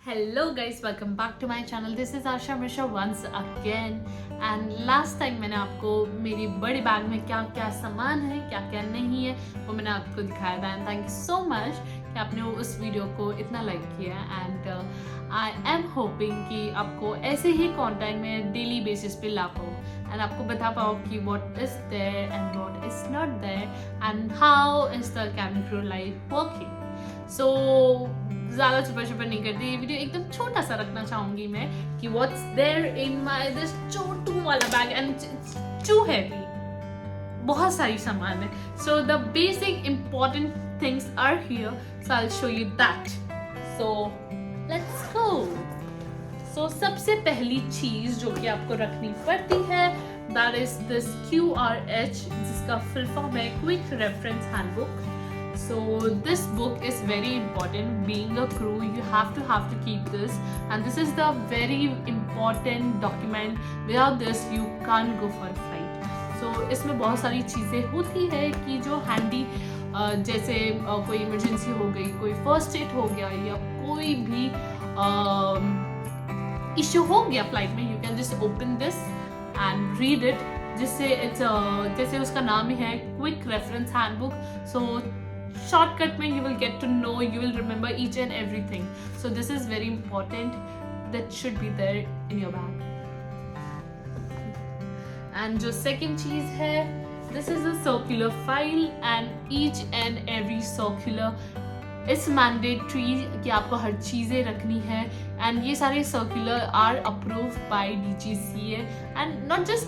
Hello guys, welcome back to my channel. This is Asha Mishra once again and last time मैंने आपको मेरी बड़ी bag में क्या क्या सामान है क्या क्या नहीं है वो मैंने आपको दिखाया था and thank you so much कि आपने उस वीडियो को इतना लाइक किया एंड आई एम होपिंग कि आपको ऐसे ही कंटेंट में डेली बेसिस पे ला पाऊँ एंड आपको बता पाओ कि what is there and what is not there and how is the cabin crew life working. So ज़्यादा छुपा नहीं करती, ये वीडियो एकदम छोटा सा रखना चाहूँगी मैं कि what's there in my this छोटू वाला बैग एंड टू हैवी. बहुत सारी सामान है. So the basic important things are here, so I will show you that. So let's go. So सबसे पहली चीज़ जो कि आपको रखनी पड़ती है दैट इज दिस QRH, जिसका फुल फॉर्म है quick reference handbook. So this book is very important. Being a crew, you have to keep this, and this is the very important document. Without this, you can't go for a flight. So इसमें बहुत सारी चीज़ें होती है कि जो handy, जैसे कोई इमरजेंसी हो गई, कोई फर्स्ट एड हो गया या कोई भी इशू हो गया फ्लाइट में, you can just open this and read it. जिससे जैसे उसका नाम ही है quick reference handbook. So shortcut mein you will get to know, you will remember each and everything. So this is very important, that should be there in your bag. And jo second cheez hai, this is a circular file and each and every circular is mandatory कि आपको हर चीज़ें रखनी है. and ये सारे circular are approved by DGCA and not just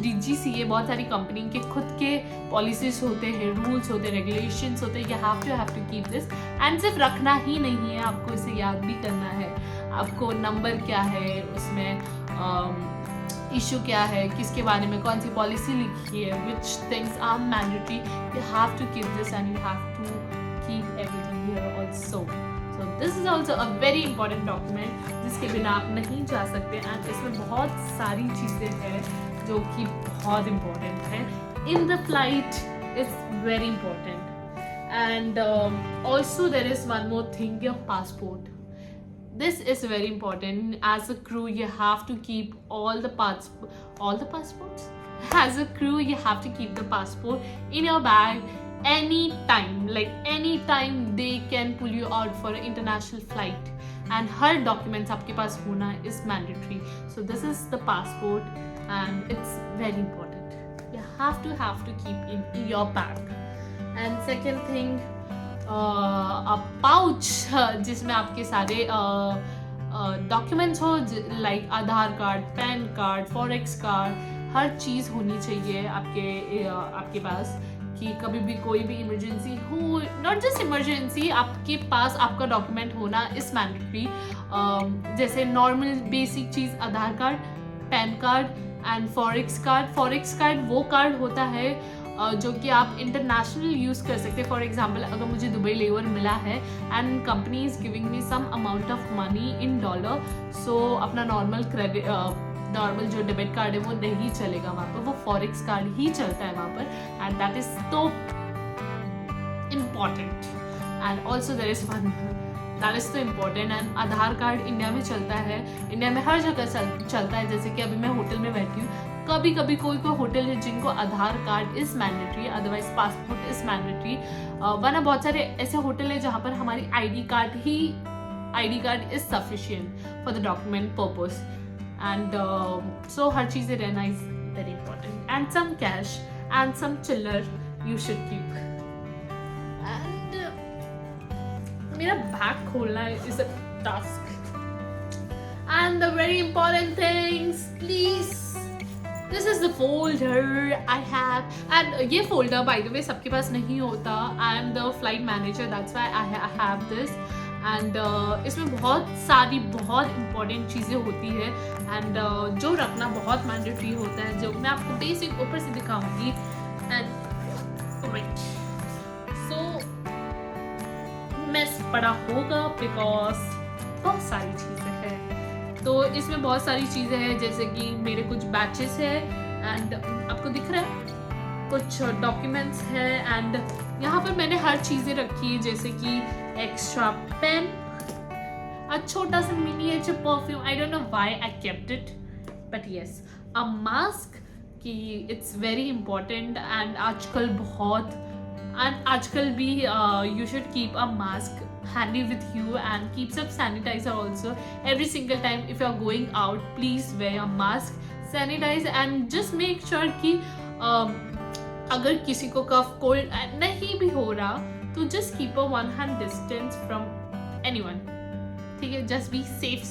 DGCA, बहुत सारी company के खुद के पॉलिसीज होते हैं, रूल्स होते हैं, रेगुलेशंस होते हैं. You have to keep this. And सिर्फ रखना ही नहीं है, आपको इसे याद भी करना है. आपको नंबर क्या है, उसमें इशू क्या है, किसके बारे में कौन सी पॉलिसी लिखी है, which things are mandatory. You have to keep this and you have to keep everything here also. So this is also a very important document जिसके बिना आप नहीं जा सकते. एंड इसमें बहुत सारी चीज़ें हैं जो कि बहुत important है. In the flight is very important. And also there is one more thing, your passport. This is very important. As a crew you have to keep all the passports. As a crew you have to keep the passport in your bag. Anytime they can pull you out for an international flight, and her documents आपके पास होना is mandatory. So this is the passport and it's very important. You have to keep in your bag. And second thing, a pouch जिसमें आपके सारे documents हो, like Aadhaar card, PAN card, forex card, हर चीज़ होनी चाहिए आपके पास कि कभी भी कोई भी इमरजेंसी हो. नॉट जस्ट इमरजेंसी, आपके पास आपका डॉक्यूमेंट होना इज मैंडेटरी. जैसे normal basic cheese Aadhaar card, PAN card and forex card. Forex card वो कार्ड होता है जो कि आप इंटरनेशनल यूज़ कर सकते हैं. फॉर एग्जांपल, अगर मुझे दुबई लेवर मिला है and company is giving me some amount of money in dollar, so अपना नॉर्मल जो डेबिट कार्ड है वो नहीं चलेगा वहाँ पर, वो फॉरेक्स कार्ड ही चलता है वहाँ पर. And that is so important. And also there is one that is so important. And Aadhaar card India में चलता है, इंडिया में हर जगह चलता है. जैसे कि अभी मैं होटल में बैठी हूँ, कभी कोई होटल है जिनको Aadhaar card is mandatory, otherwise passport is mandatory. वरना बहुत सारे ऐसे होटल है जहाँ पर हमारी I D card is sufficient for the document purpose. And so हर चीज़ें रहना is very important. And some cash and some chiller you should keep. And मेरा बैग खोलना is a task. And the very important things, please. This is the folder I have. And ये folder by the way सबके पास नहीं होता. I am the flight manager, that's why I have this. And इसमें बहुत important चीज़ें होती है and जो रखना बहुत मैंडेटरी होता है, जो मैं आपको बेसिक ऊपर से दिखाऊंगी. एंड वेट, सो मेस पड़ा होगा बिकॉज बहुत सारी चीज़ें हैं. तो इसमें बहुत सारी चीज़ें हैं, जैसे कि मेरे कुछ बैचेस है एंड आपको दिख रहा है कुछ डॉक्यूमेंट्स है. एंड यहाँ पर मैंने हर चीज़ें रखी है, जैसे कि एक्स्ट्रा पेन, a छोटा सा miniature perfume. I don't know why I kept it, but yes, a mask कि it's very important. and आजकल भी you should keep a mask handy with you and keep some sanitizer also. Every single time if you are going out, please wear a mask, sanitize, and just make sure कि अगर किसी को cough cold नहीं भी हो रहा तो just keep a 1 hand distance from anyone. ठीक है, just be safe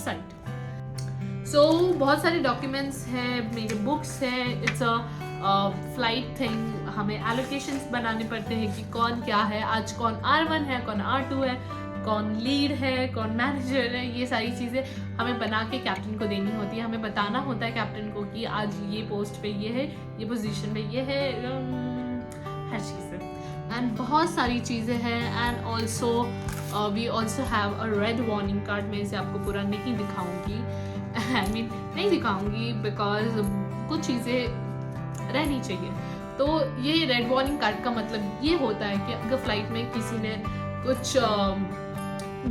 side. So बहुत सारे डॉक्यूमेंट्स हैं, मेरे बुक्स हैं. It's a flight thing. हमें एलोकेशंस बनाने पड़ते हैं कि कौन क्या है, आज कौन R1 है, कौन R2 है, कौन लीड है, कौन मैनेजर है. ये सारी चीज़ें हमें बना के कैप्टन को देनी होती है. हमें बताना होता है कैप्टन को कि आज ये पोस्ट पे ये है, ये पोजीशन पे ये है, हर चीज़ है. एंड बहुत सारी चीज़ें हैं. And also we also have a red warning card. मैं इसे आपको पूरा नहीं दिखाऊंगी. नहीं दिखाऊंगी बिकॉज कुछ चीज़ें रहनी चाहिए. तो ये रेड वार्निंग कार्ड का मतलब ये होता है कि अगर फ्लाइट में किसी ने कुछ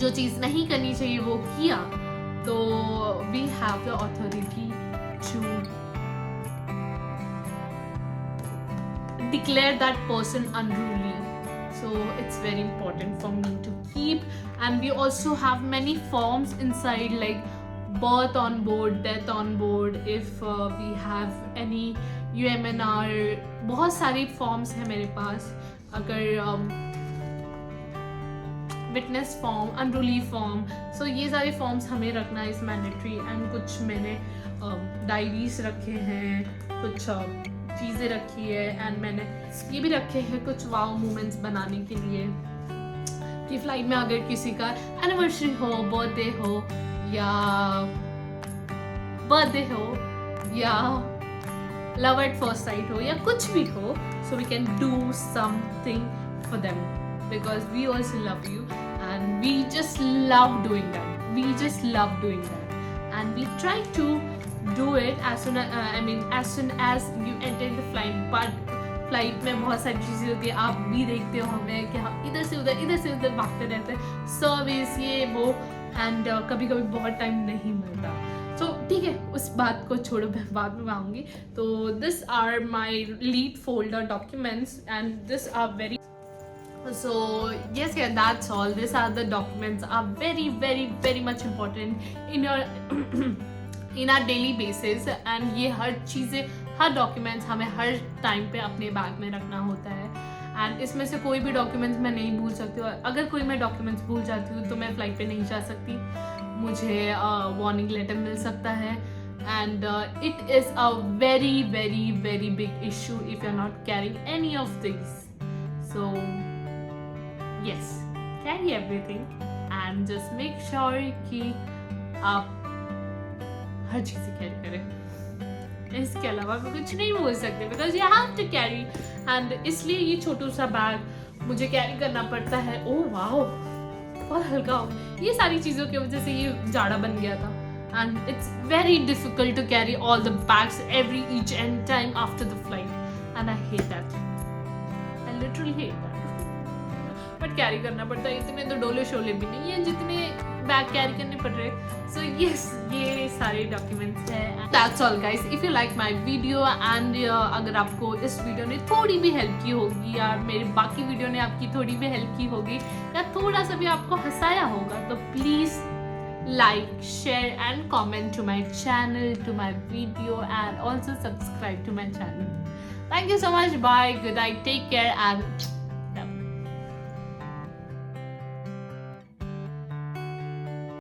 जो चीज़ नहीं करनी चाहिए वो किया तो we have the authority to declare that person unruly. So it's very important for me to keep. And we also have many forms inside, like birth on board, death on board, if we have any UMNR. बहुत सारी forms हैं मेरे पास. अगर witness form, unruly form, सो ये सारे forms हमें रखना is mandatory. And कुछ मैंने डायरीज रखे हैं, कुछ चीज़ें रखी है. एंड मैंने ये भी रखे हैं कुछ वाओ मोमेंट्स बनाने के लिए कि फ्लाइट में अगर किसी का एनिवर्सरी हो, बर्थडे हो या लव एट फर्स्ट साइट हो या कुछ भी हो, so we can do something for them because we also love you and we just love doing that. And we try to do it as soon as you enter the flight. But flight में बहुत सारी चीज़ें होती है, आप भी देखते हो हमें कि हम इधर से उधर भागते रहते हैं, सर्विस ये वो. एंड कभी कभी बहुत टाइम नहीं मिलता. तो ठीक है, उस बात को छोड़ो, मैं बाद में आऊँगी. तो this are my lead folder documents and this are very. So yes, that's all. These are the documents are very much important in our daily basis. And ये हर चीज़ें, हर डॉक्यूमेंट्स हमें हर टाइम पे अपने बैग में रखना होता है. एंड इसमें से कोई भी डॉक्यूमेंट्स मैं नहीं भूल सकती हूँ. अगर कोई मैं डॉक्यूमेंट्स भूल जाती हूँ तो मैं फ्लाइट पे नहीं जा सकती. मुझे वार्निंग लेटर मिल सकता है. And it is a very big issue if you're not carrying any of these. So yes, carry everything and just make sure कि आप हर चीज़ कैरी करें. इसके अलावा मैं कुछ नहीं बोल सकते because you have to carry. and इसलिए ये छोटा सा बैग मुझे कैरी करना पड़ता है. ओह वाओ, बहुत हल्का हो. ये सारी चीज़ों की वजह से ये जाड़ा बन गया था. and it's very difficult to carry all the bags each and time after the flight. and I hate that. I literally hate that. But carry करना पड़ता है. इतने तो डोले शोले भी नहीं है जितने बैग कैरी करने पड़ रहे. सो यस, ये सारे डॉक्यूमेंट्स हैं. That's all guys. If you like my video and अगर आपको इस वीडियो ने थोड़ी भी हेल्प की होगी या मेरे बाकी वीडियो ने आपकी थोड़ी भी हेल्प की होगी या थोड़ा सा भी आपको हंसाया होगा तो please like, share and comment to my channel, to my video, and also subscribe to my channel. Thank you so much. Bye. Good night. Take care and